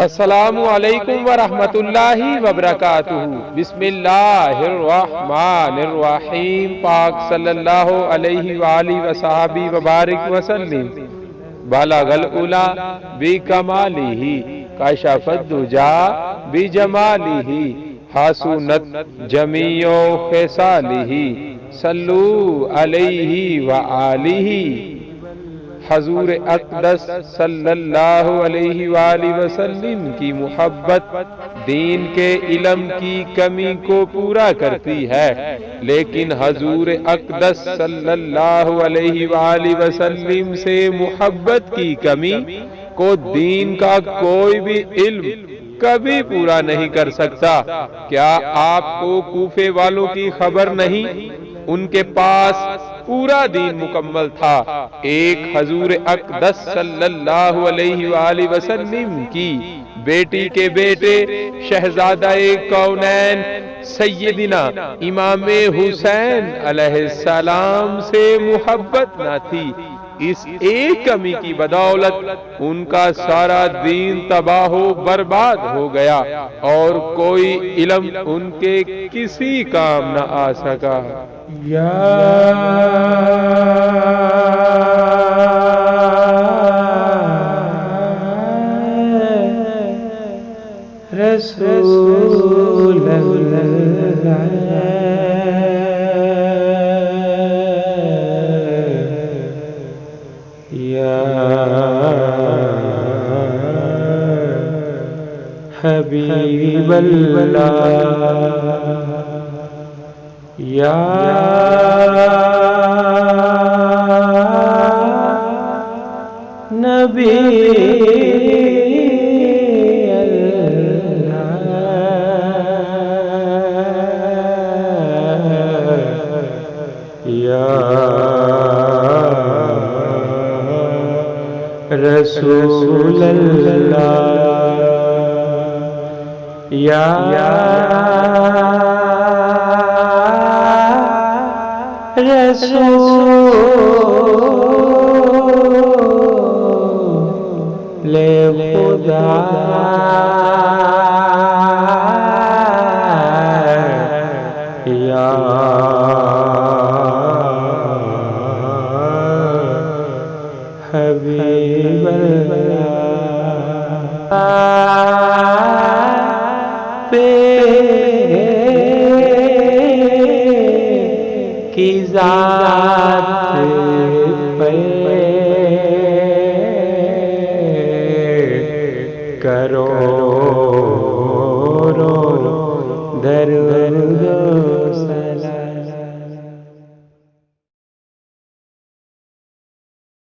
السلام علیکم ورحمۃ اللہ وبرکاتہ۔ بسم اللہ الرحمن الرحیم۔ پاک صلی اللہ علیہ وآلہ وصحبہ وبارک وسلم۔ بلغ العلا بکمالہ کشف الدجا بجمالہ حسنت جمیع خصالہ صلو علیہ وآلہ۔ حضور اقدس صلی اللہ علیہ وآلہ وسلم کی محبت دین کے علم کی کمی کو پورا کرتی ہے، لیکن حضور اقدس صلی اللہ علیہ وآلہ وسلم سے محبت کی کمی کو دین کا کوئی بھی علم کبھی پورا نہیں کر سکتا۔ کیا آپ کو کوفے والوں کی خبر نہیں؟ ان کے پاس پورا دین مکمل تھا۔ ایک حضور اقدس صلی اللہ علیہ وآلہ وسلم کی بیٹی کے بیٹے شہزادہ کونین سیدنا امام حسین علیہ السلام سے محبت نہ تھی۔ اس ایک کمی کی بدولت ان کا سارا دین تباہ و برباد ہو گیا اور کوئی علم ان کے کسی کام نہ آ سکا۔ یا رسول اللہ یا حبیب اللہ یا نبی اللہ یا رسول اللہ یا رسول خدا یا حبیب اللہ کی ذات پہ کرو